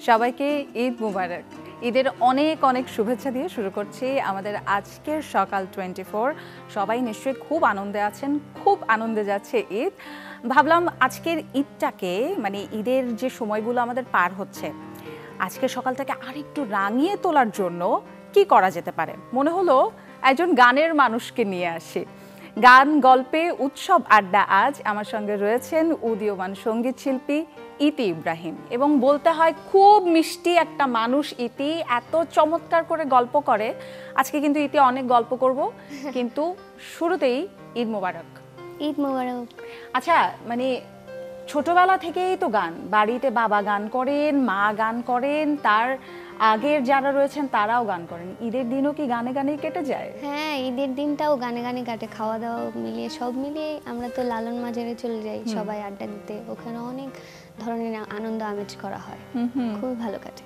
সবাইকে ঈদ মুবারক। ঈদের অনেক অনেক শুভেচ্ছা দিয়ে শুরু করছি আমাদের আজকের সকাল 24। সবাই নিশ্চয়ই খুব আনন্দে আছেন, খুব আনন্দে যাচ্ছে ঈদ। ভাবলাম আজকের ঈদটাকে মানে ঈদের যে সময়গুলো আমাদের পার হচ্ছে, আজকের সকালটাকে আরেকটু রাঙিয়ে তোলার জন্য কি করা যেতে পারে। মনে হলো একজন গানের মানুষকে নিয়ে আসি। গান গল্পে উৎসব আড্ডা। আজ আমার সঙ্গে রয়েছেন উদীয়মান সঙ্গীত শিল্পী ইতি ইব্রাহিম, এবং বলতে হয় খুব মিষ্টি একটা মানুষ ইতি, এত চমৎকার করে গল্প করে। আজকে কিন্তু ইতি অনেক গল্প করব, কিন্তু শুরুতেই ঈদ মোবারক। ঈদ মোবারক। আচ্ছা, মানে ছোটবেলা থেকেই তো গান, বাড়িতে বাবা গান করেন, মা গান করেন, তার আগের যারা রয়েছেন তারাও গান করেন। ঈদের দিনও কি গানে গানেই কেটে যায়? হ্যাঁ, ঈদের দিনটাও গানে গানে কাটে, খাওয়া দাওয়া মিলিয়ে সব মিলিয়ে আমরা তো লালন মাজারে চলে যাই সবাই আড্ডা দিতে। ওখানে অনেক ধরনের আনন্দ আমেজ করা হয়, খুব ভালো কাটে।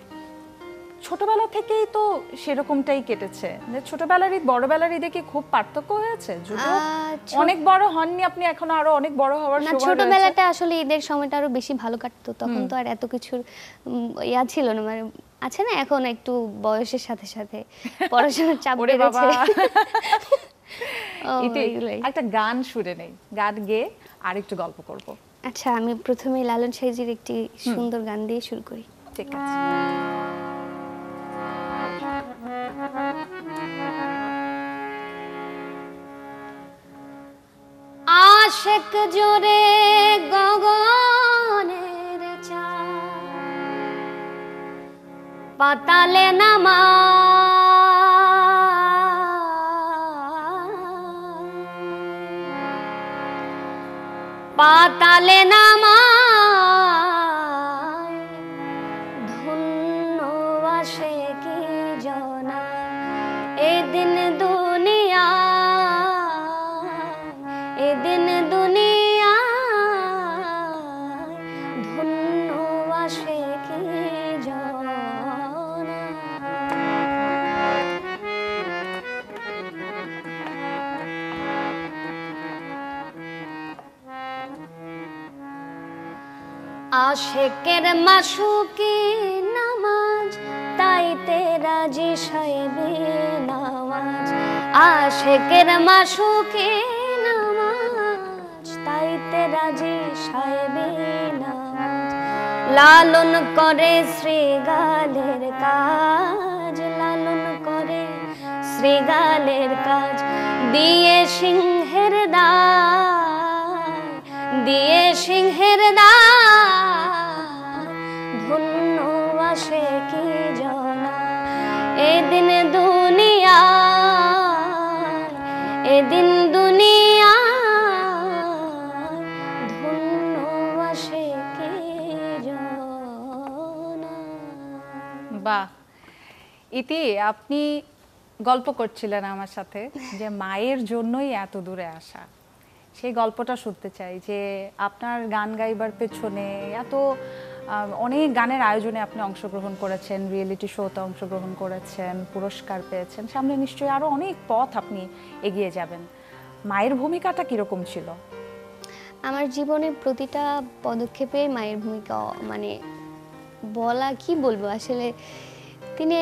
ছোটবেলা থেকেই তো সেরকমটাই কেটেছে। ছোটবেলার ঈদ বড়বেলার ঈদে কি খুব পার্থক্য হয়েছে? যদিও অনেক বড় হননি আপনি, এখনো আরো অনেক বড় হওয়ার সময় রয়েছে। ছোটবেলাটা আসলে ঈদের সময়টা আরো বেশি ভালো কাটতো, তখন তো আর এত কিছুর ইয়া ছিল না, মানে আছে না এখন একটু বয়সের সাথে সাথে পড়াশোনার চাপ বেড়েছে। একটা গান শুনে নেই, গান গেয়ে আর একটু গল্প করব। আচ্ছা, আমি প্রথমে লালন সাইজির একটি সুন্দর গান দিয়ে শুরু করি। ঠিক আছে। আশেক জোরে গগনের চাঁদ, পাতালে নামা পাতালে নামা ধন্য আসে কি জনা এদিন দুনিয়া, এদিন দুনিয়া ধন্য আসে কি জনা। আশেকের মাসুকি নামাজ তাইতে রাজি সাহেবে নামাজ, আশেকের মাসুকি নামাজ তাইতে রাজি সাহেবে নামাজ। লালন করে শ্রীগালের কাজ, লালন করে শ্রীগালের কাজ, দিয়ে সিংহের দায়, দিয়ে সিংহের দায় ধন্য আসে কি জনা এদিন দুনিয়া, এদিন দুনিয়া ধন্য আসে কি জনা। বাহ ইতি, আপনি গল্প করছিলেন আমার সাথে যে মায়ের জন্যই এত দূরে আসা। সেই গল্পটা শুনতে চাই, যে আপনার গান গাইবার পেছনে এত অনেক গানের আয়োজনে আপনি অংশগ্রহণ করেছেন, রিয়েলিটি শোতে অংশগ্রহণ করেছেন, পুরস্কার পেয়েছেন, সামনে নিশ্চয়ই আরো অনেক পথ আপনি এগিয়ে যাবেন। মায়ের ভূমিকাটা কিরকম ছিল? আমার জীবনের প্রতিটা পদক্ষেপে মায়ের ভূমিকা, মানে বলা কি বলবো, আসলে তিনি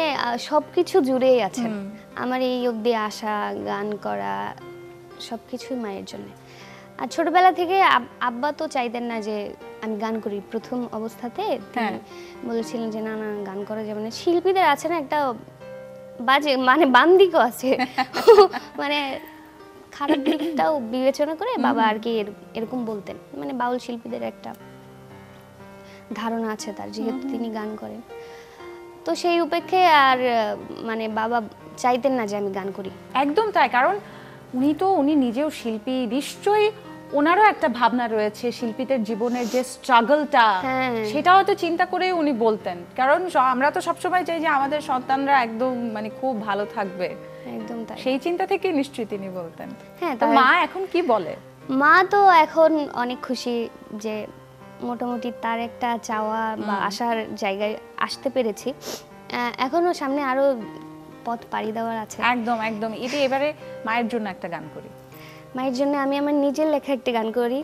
সবকিছু জুড়েই আছেন। আমার এই অবধি আসা, গান করা সবকিছুই মায়ের জন্য। আর ছোটবেলা থেকে আব্বা তো চাইতেন না যে আমি গান করি। প্রথম অবস্থাতে তিনি বলেছিলেন যে না না, গান করা যাবে না। শিল্পীদের আছে না একটা বাজে, মানে বাম দিকও আছে, মানে খারাপ দিকটাও বিবেচনা করে বাবা আর কি এরকম বলতেন। মানে বাউল শিল্পীদের একটা ধারণা আছে তার, যেহেতু তিনি গান করেন। তো সেই উপেক্ষে আর মানে বাবা চাইতেন না যে আমি গান করি। একদম তাই, কারণ উনি নিজেও শিল্পী, নিশ্চয়ই ওনারও একটা ভাবনা রয়েছে শিল্পীদের জীবনের যে স্ট্রাগলটা, সেটা হয়তো চিন্তা করে উনি বলতেন। কারণ আমরা তো সবসময় চাই যে আমাদের সন্তানরা একদম মানে খুব ভালো থাকবে, একদম তাই, সেই চিন্তা থেকে নিশ্চয়ই তিনি বলতেন। হ্যাঁ। তো মা এখন কি বলে? মা তো এখন অনেক খুশি যে মোটামুটি তার একটা চাওয়া বা আশার জায়গায় আসতে পেরেছি। এখনো সামনে আরো পথ পাড়ি দেওয়ার আছে। একদম একদম। এবারে মায়ের জন্য একটা গান করি। মায়ের জন্য আমি আমার নিজের লেখা একটা গান করি।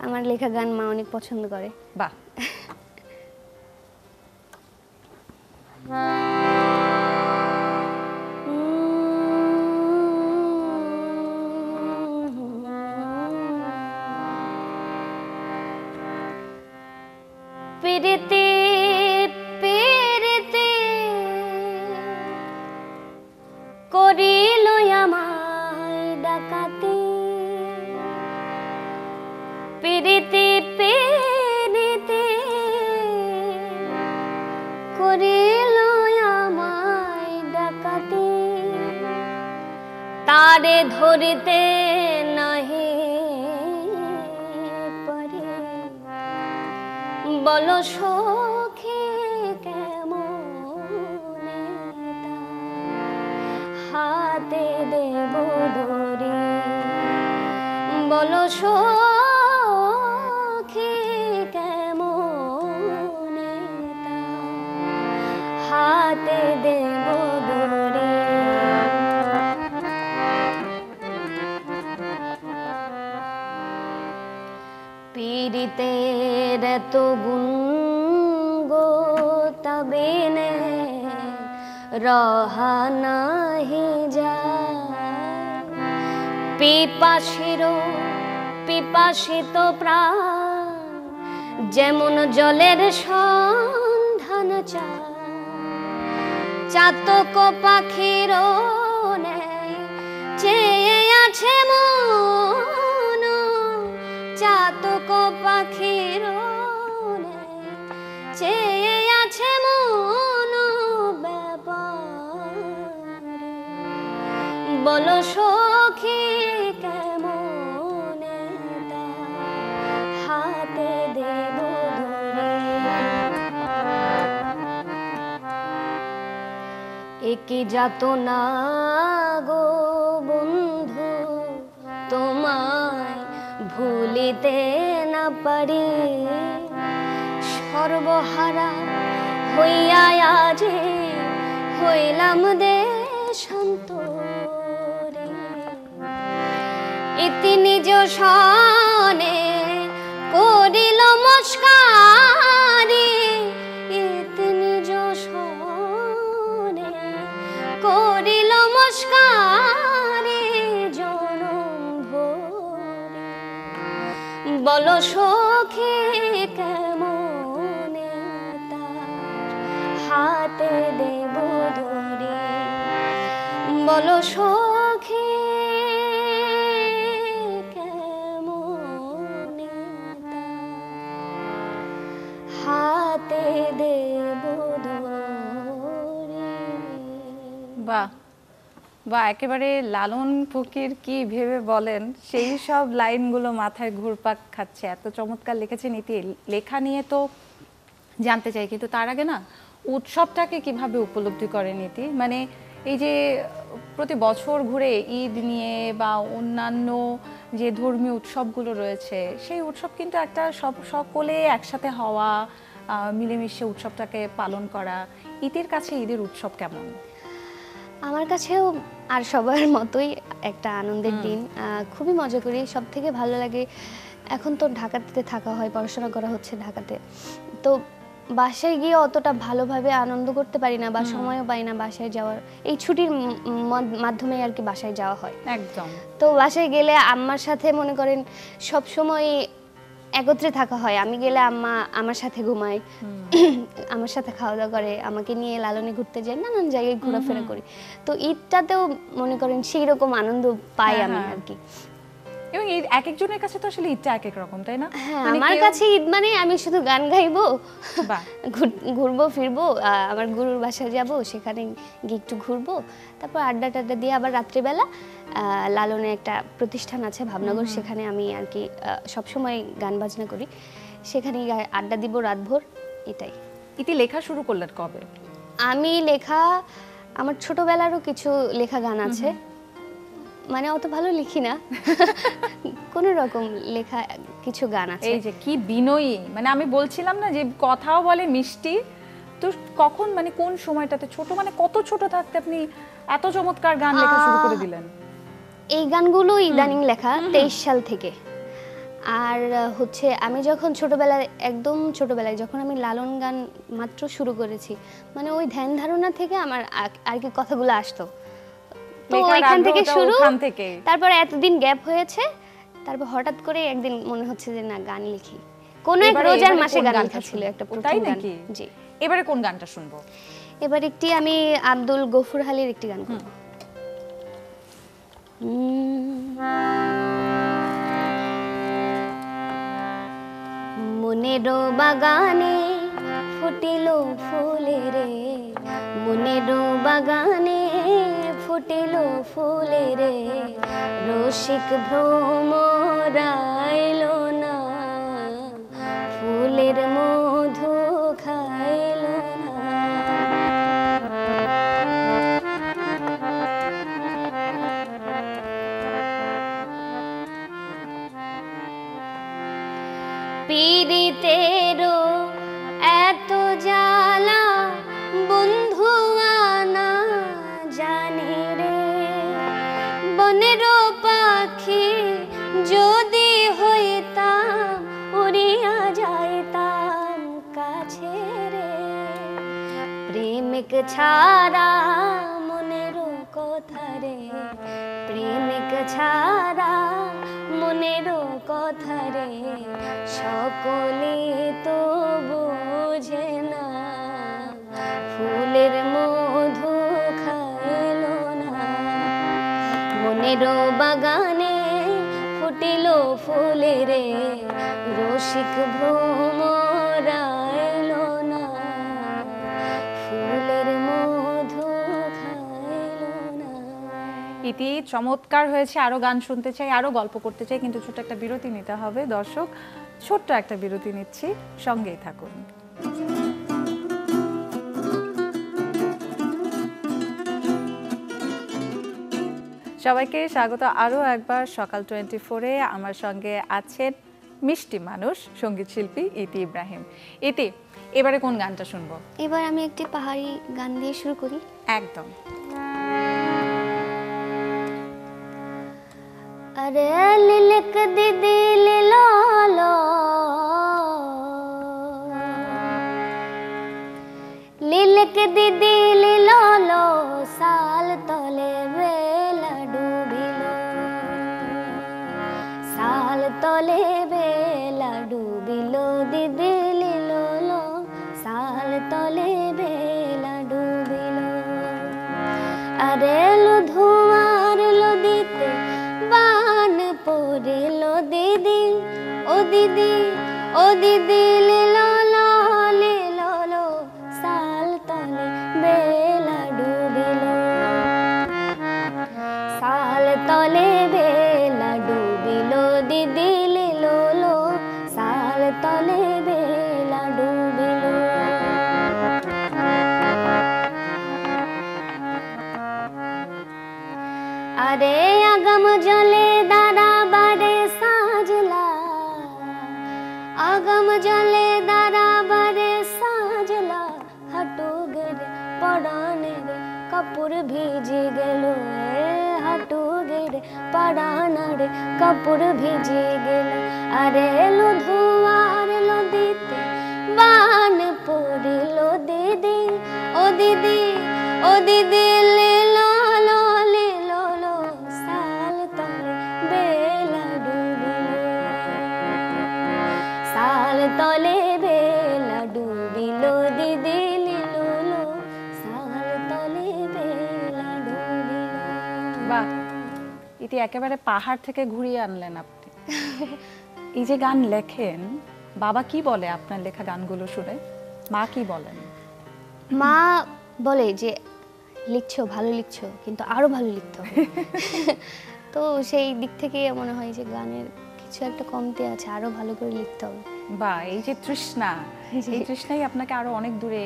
আমার লেখা গান মা অনেক পছন্দ করে। বাহ। পিরিতি পিরিতি করিল আমায় ডাকাতি, পিরিতি পিরিতি করিল আমায় ডাকাতি, তারে ধরিতে নাহি পারি, বলো সখী কেমনে হাতে দেব ধরে, বলো সখী কেমনে হাতে দেব ধরে। পীড়িতের তো গুণ গো তবে নে রহা নাহি যায়, পিপাসিত প্রাণ যেমন জলের সন্ধান চায়, চাতক পাখির নেয় চেয়ে আছে মন, চাতক পাখির নেয় চেয়ে আছে মন ব্যাপারে, বলো সখী কেমনে হাতে দেব ধরে। একই যাতনা গো বন্ধু তোমায় ভুলিতে না পারি, সর্বহারা হইয়া আজে হইলাম দেশান্তরে, ইতি নিজ সনে করিল মস্কারি, ইতি নিজ সনে করিল মস্কারি জনম ভরে, বলো সখী কেমনে তার হাতে দেব ধরে, বলো সখী কেমনে তার হাতে দেব ধরে। বাহ বাহ, একেবারে লালন ফকির কি ভেবে বলেন সেই সব লাইনগুলো মাথায় ঘুরপাক খাচ্ছে। এত চমৎকার লিখেছেন ইতি। লেখা নিয়ে তো জানতে চাই, কিন্তু তার আগে না উৎসবটাকে কিভাবে উপলব্ধি করেন ইতি? মানে এই যে প্রতি বছর ঘুরে ঈদ নিয়ে বা অন্যান্য যে ধর্মীয় উৎসবগুলো রয়েছে, সেই উৎসব কিন্তু একটা সকলে একসাথে হওয়া, মিলেমিশে উৎসবটাকে পালন করা। ইতির কাছে ঈদের উৎসব কেমন? আমার কাছেও আর সবার মতোই একটা আনন্দের দিন, খুবই মজা করি। সব থেকে ভালো লাগে, এখন তো ঢাকাতে থাকা হয়, পড়াশোনা করা হচ্ছে ঢাকাতে, তো বাসায় গিয়ে অতটা ভালোভাবে আনন্দ করতে পারি না বা সময়ও পাই না বাসায় যাওয়ার। এই ছুটির মাধ্যমে আর কি বাসায় যাওয়া হয় একদম। তো বাসায় গেলে আম্মার সাথে মনে করেন সব সময় একত্রে থাকা হয়। আমি গেলে আম্মা আমার সাথে ঘুমায়, আমার সাথে খাওয়া দাওয়া করে, আমাকে নিয়ে লালনে ঘুরতে যায়, নানান জায়গায় ঘোরাফেরা করি। তো ঈদটাতেও মনে করেন সেই রকম আনন্দ পাই আমি আর কি। এবং ঈদ এক একজনের কাছে তো আসলে ঈদটা এক এক রকম, তাই না? হ্যাঁ, আমার কাছে ঈদ মানে আমি শুধু গান গাইবো, ঘুরবো ফিরবো, আমার গুরুর বাসায় যাব, সেখানে গিয়ে একটু ঘুরবো, তারপর আড্ডা টাড্ডা দিয়ে আবার রাত্রিবেলা লালনে একটা প্রতিষ্ঠান আছে ভাবনগর, সেখানে আমি আর কি সবসময় গান বাজনা করি, সেখানে আড্ডা দিব রাতভর, এটাই। ইতি লেখা শুরু করলেন কবে? আমি লেখা, আমার ছোটবেলারও কিছু লেখা গান আছে, মানে অত ভালো লিখি না, কোন রকম লেখা কিছু গান আছে। এই যে কি বিনয়ী, মানে আমি বলছিলাম না যে কথাও বলে মিষ্টি, তো কখন মানে কোন সময়টাতে, ছোট মানে কত ছোট থাকতে আপনি এত চমৎকার গান লেখা শুরু করে দিলেন? এই গানগুলো ইদানিং লেখা 23 সাল থেকে। আর হচ্ছে আমি যখন ছোটবেলায়, একদম ছোটবেলায় যখন আমি লালন গান মাত্র শুরু করেছি, মানে ওই ধ্যান ধারণা থেকে আমার আর কি কথাগুলো আসতো, তো এখান থেকে শুরু, তারপর এতদিন গ্যাপ হয়েছে, তারপর হঠাৎ করে একদিন মনে হচ্ছে যে না গান লিখি, কোন এক এবারে রোজার মাসে কোন গান গানটা লেখা ছিল শুনবো? একটা তাই প্রথম গান। নাকি? জি। এবারে কোন গানটা শুনবো? এবার একটি আমি আব্দুল গফুর হালির একটি গান করব। মনেরো বাগানে ফুটিল ফুলে রে, মনেরো বাগানে ফুটিল ফুলে রে, রসিক ভ্রমরাইল না, ফুলের মধু খাইল না। পীড়িতেরও এত জ্বালা বন্ধু আনা জানি রে, বনেরও পাখি যদি হইতাম উড়িয়া যাইতাম কাছে রে, প্রেমিক ছাড়া মনেরও কথা রে, প্রেমিক ছাড়া মনেরও কথা রে, সকলে তো বোঝে না, ফুলের মধু খাইল না। মনেরও বাগানে ফুটিল ফুলে রে, রসিক ভ্রমরাইল না, ফুলের মধু খাইল না। ইতি চমৎকার হয়েছে। আরো গান শুনতে চাই, আরো গল্প করতে চাই, কিন্তু ছোট্ট একটা বিরতি নিতে হবে। দর্শক, ছোট্ট একটা বিরতি নিচ্ছি, সঙ্গেই থাকুন। সবাইকে স্বাগত আরো একবার সকাল 24-এ। আমার সঙ্গে আছেন মিষ্টি মানুষ সঙ্গীত শিল্পী ইতি ইব্রাহিম। ইতি, এবারে কোন গানটা শুনবো? এবার আমি একটি পাহাড়ি গান দিয়ে শুরু করি। একদম। अरे लिलक दीदी लो लो, लिलक दीदी लो लो, साल तले बेला डूबिलो, साल तले बेला डूबिलो, दीदी लो लो, साल तले बेला डूबिलो। अरे लो धुआर लो दीते बान পড়িল দিদি, ও দিদি, ও দিদি লো লো লো, সাল তলে বেলা ডুবিল, সাল তলে বেলা ডুবিল, দিদি লো লো, সাল তলে বেলা ডুবিল। আরে আগম জলে দাদা বারে সাজলা, আগম জলে দাদা বারে সাজলা, হাঁটু গেরে পড়ানে রে কাপড় ভিজে গেল, হাঁটু গেরে পড়ানা রে কাপড় ভিজে গেল। আরে লো ধোয়ার লো দিতে বান পড়িল দিদি, ও দিদি, ও দিদি লে লো লো লে লো লো, সাল তলে বেলা ডুবিল, সাল তলে বেলা ডুবিল, দিদি লো লো, সাল তলে বেলা ডুবিল। বাহ, ইতি একেবারে পাহাড় থেকে ঘুরিয়ে আনলেন আপনি। এই যে গান লেখেন, বাবা কি বলে আপনার লেখা গানগুলো শুনে? মা কি বলেন? মা বলে যে লিখছো, ভালো লিখছো, কিন্তু আরো ভালো লিখতে হবে। তো সেই দিক থেকে মনে হয় যে গানের কিছু একটা কমতি আছে, আরো ভালো করে লিখতে হবে। বা এই যে তৃষ্ণা, এই তৃষ্ণাই আপনাকে আরো অনেক দূরে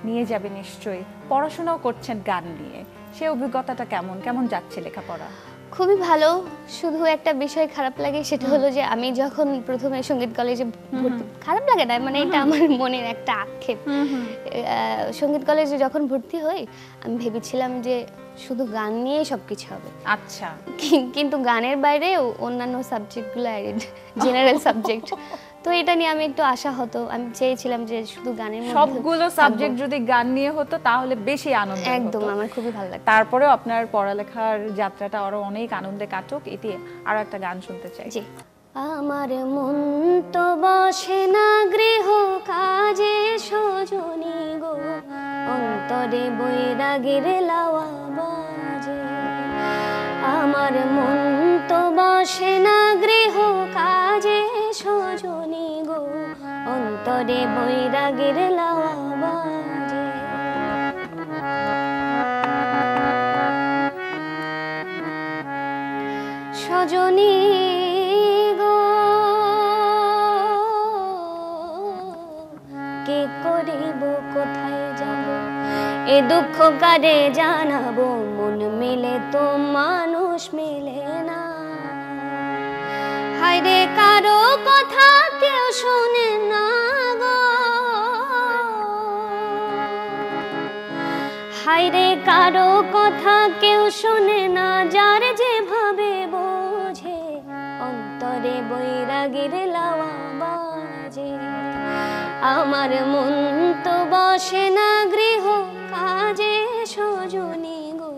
নিয়ে যাবে নিশ্চয়ই। পড়াশোনাও করছেন গান নিয়ে, সেই অভিজ্ঞতাটা কেমন কেমন যাচ্ছে লেখাপড়া? খুবই ভালো। শুধু একটা বিষয় খারাপ লাগে, সেটা হলো যে আমি যখন প্রথমে সঙ্গীত কলেজে খারাপ লাগে না, মানে এটা আমার মনের একটা আক্ষেপ। সঙ্গীত কলেজে যখন ভর্তি হই আমি ভেবেছিলাম যে শুধু গান নিয়েই সবকিছু হবে। আচ্ছা, কিন্তু গানের বাইরে অন্যান্য সাবজেক্টগুলো অ্যাডেড, জেনারেল সাবজেক্ট। তো এটা নিয়ে আমি একটু আশা হতো, আমি চেয়েছিলাম যে শুধু গানের মধ্যে সবগুলো সাবজেক্ট যদি গান নিয়ে হতো তাহলে বেশি আনন্দ হতো। একদম, আমার খুবই ভালো লাগতো। তারপরেও আপনার পড়ালেখার যাত্রাটা আরো অনেক আনন্দে কাটুক। এটি আরো একটা গান শুনতে চাই। জি। আমার মন তো বসে না গৃহ কাজে সজনী গো, অন্তরে বৈরাগের লাওয়া বাজে। আমার মন তো বসে না গৃহ কাজে সজনী গো, অন্তরে বৈরাগের লাওয়া বাজে। সজনী গো কে করিব কোথায় যাব, এ দুঃখ কারে জানাবো, মন মিলে তো মানুষ মিলে না। হায়রে কারো কথা কেউ শোনে না গো, হায়রে কারো কথা কেউ শোনে না, যার যেভাবে বোঝে অন্তরে বৈরাগের লাওয়া বাজে। আমার মন তো বসে না গৃহ কাজে সজনী গো,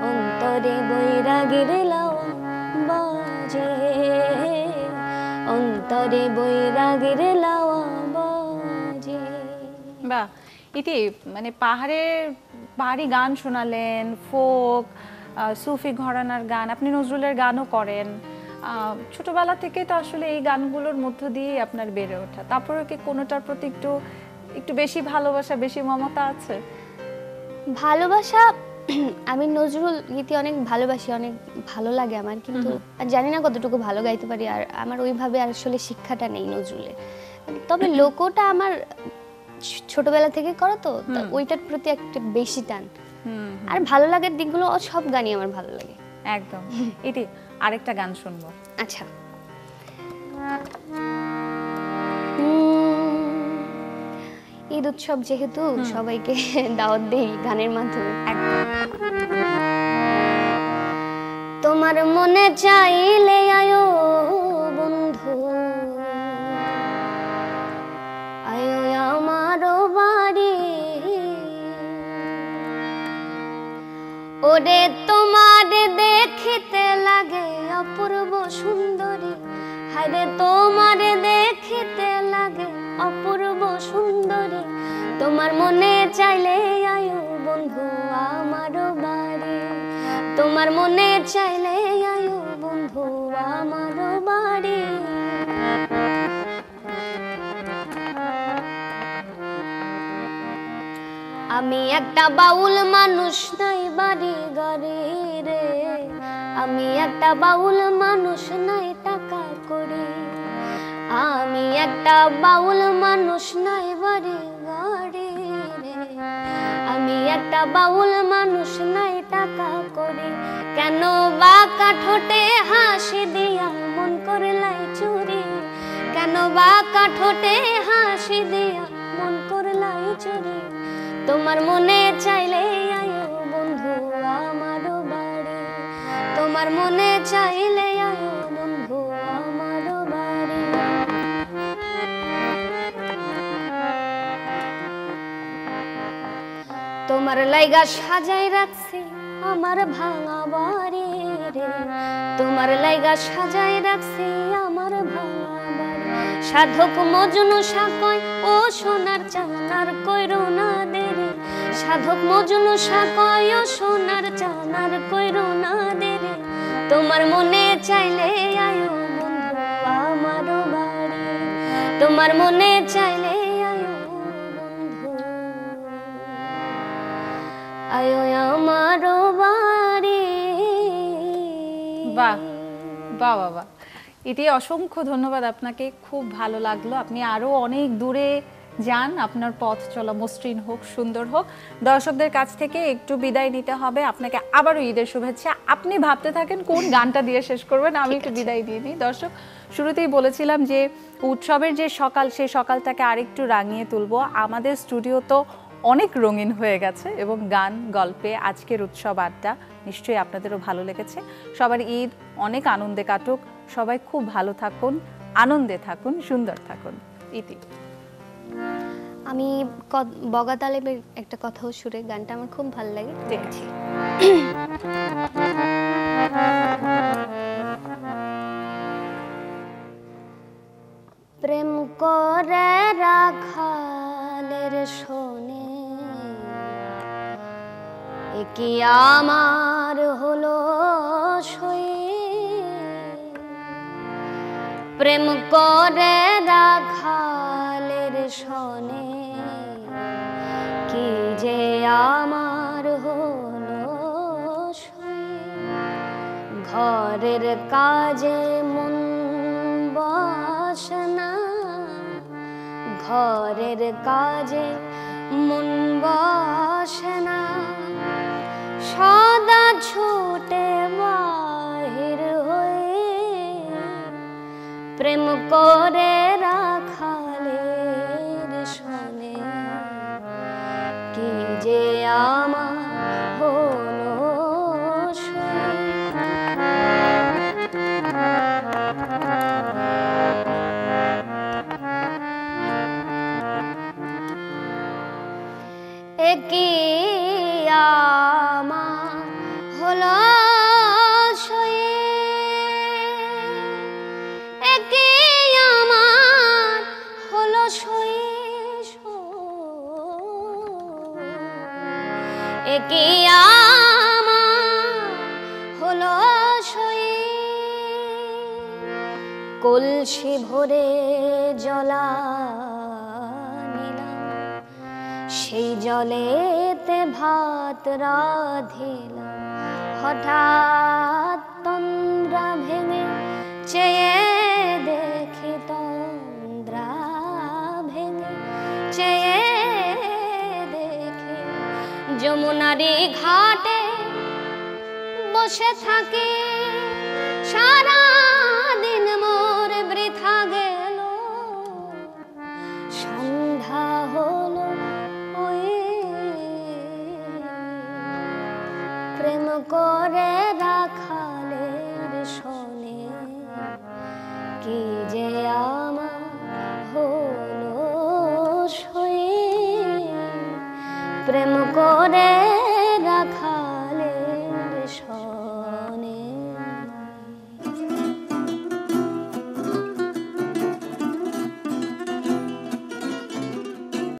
অন্তরে বৈরাগের লাওয়া বাজে, অন্তরে বৈরাগের লাওয়া বাজে। বাহ, ইতি মানে পাহাড়ি গান শোনালেন, ফোক সুফি ঘরানার গান, আপনি নজরুলের গানও করেন। ছোটবেলা থেকে তো আসলে এই গানগুলোর মধ্য দিয়ে আপনার বেড়ে ওঠা, তারপরে কি কোনোটার প্রতি একটু বেশি ভালোবাসা, বেশি মমতা আছে? ভালোবাসা, আমি নজরুল গীতি অনেক ভালোবাসি, অনেক ভালো লাগে আমার, কিন্তু জানি না কতটুকু ভালো গাইতে পারি, আর আমার ওইভাবে আসলে শিক্ষাটা নেই নজরুলের। তবে লোকটা আমার ছোটবেলা থেকে করা, তো ওইটার প্রতি একটা বেশি টান। আর ভালো লাগার দিকগুলো সব গানই আমার ভালো লাগে একদম। এটি আরেকটা গান শুনবো। আচ্ছা, ঈদ উৎসব যেহেতু সবাইকে দাওয়াত দেই গানের মাধ্যমে। তোমার মনে চাইলে আয়ো বন্ধু, আয়ো আমার বাড়ি, ওরে তোমার দেখিতে লাগে অপূর্ব সুন্দরী, হায়রে তোমার দেখিতে লাগে অপূর্ব সুন্দরী, তোমার মনে চাইলে আয়ো বন্ধু আমার বাড়ি, তোমার মনে চাইলে আয়ো বন্ধু আমার বাড়ি। আমি একটা বাউল মানুষ, নাই বাড়ি গাড়ি রে, আমি একটা বাউল মানুষ, নাই টাকা করি, আমি একটা বাউল মানুষ, নাই বাড়ি গাড়ি রে, আমি একটা বাউল মানুষ, নাই টাকা করি, কেন বাঁকা ঠোঁটে হাসি দিয়া মন করলাই চুরি, কেন বাঁকা ঠোঁটে হাসি দিয়া মন করলাই চুরি, তোমার মনে চাইলে আয়ো বন্ধু আমার বাড়ি, তোমার মনে চাইলে আয়ো বন্ধু আমার বাড়ি। তোমার লাইগা সাজাই রাখছি আমার ভাঙা বাড়ি রে, তোমার লাইগা সাজাই রাখছি আমার ভাঙা বাড়ি, সাধক মজনু সাকয় ও সোনার চানার কইরো না দেরি, সাধক মজনু সাকয় ও সোনার চানার কইরো না দেরি, তোমার মনে চাইলে আয়ো বন্ধু আমার বাড়ি, তোমার মনে চাইলে আয়ো বন্ধু আয়ো আমার বাড়ি। বাহ বাহ বাহ বাহ, এটি অসংখ্য ধন্যবাদ আপনাকে, খুব ভালো লাগলো। আপনি আরো অনেক দূরে যান, আপনার পথ চলা মসৃণ হোক, সুন্দর হোক। দর্শকদের কাছ থেকে একটু বিদায় নিতে হবে, আপনাকে আবারও ঈদের শুভেচ্ছা। আপনি ভাবতে থাকেন কোন গানটা দিয়ে শেষ করবেন, আমি একটু বিদায় দিয়ে নিই। দর্শক, শুরুতেই বলেছিলাম যে উৎসবের যে সকাল, সেই সকালটাকে আরেকটু রাঙিয়ে তুলবো। আমাদের স্টুডিও তো অনেক রঙিন হয়ে গেছে, এবং গান গল্পে আজকের উৎসব আড্ডা নিশ্চয়ই আপনাদেরও ভালো লেগেছে। সবার ঈদ অনেক আনন্দে কাটুক, সবাই খুব ভালো থাকুন, আনন্দে থাকুন, সুন্দর থাকুন। ইতি। আমি বগা তালেবের একটা কথাও সুরে, গানটা আমার খুব ভালো লাগে। ঠিক আছে। প্রেম করে রাখালের শোনে, এ কি আমার হলো সয়ে। প্রেম করে রাখালের শোনে, কি যে আমার হলো সয়ে। ঘরের কাজে মন বসে না, ঘরের কাজে মন বসে না, সদা ছুটে বাহির হয়ে। প্রেম করে রাখালের শোনে, কি যে আমার হলো সয়ে। এ কি আমার হলো সয়ে, এ কি আমার হলো সয়ে। এ কি আমার হলো সয়ে। কলসি ভরে জলা নিলাম, সেই জলেতে ভাত রাঁধিলাম। হঠাৎ তন্দ্রা ভেঙে চেয়ে দেখি, তন্দ্রা ভেঙে চেয়ে দেখি, যমুনারি ঘাটে বসে থাকি। সারা দিন মোর বৃথা গেল, সন্ধ্যা হলো প্রেম করে রাখালের শোনে, কি যে আমার হলো সয়ে। প্রেম করে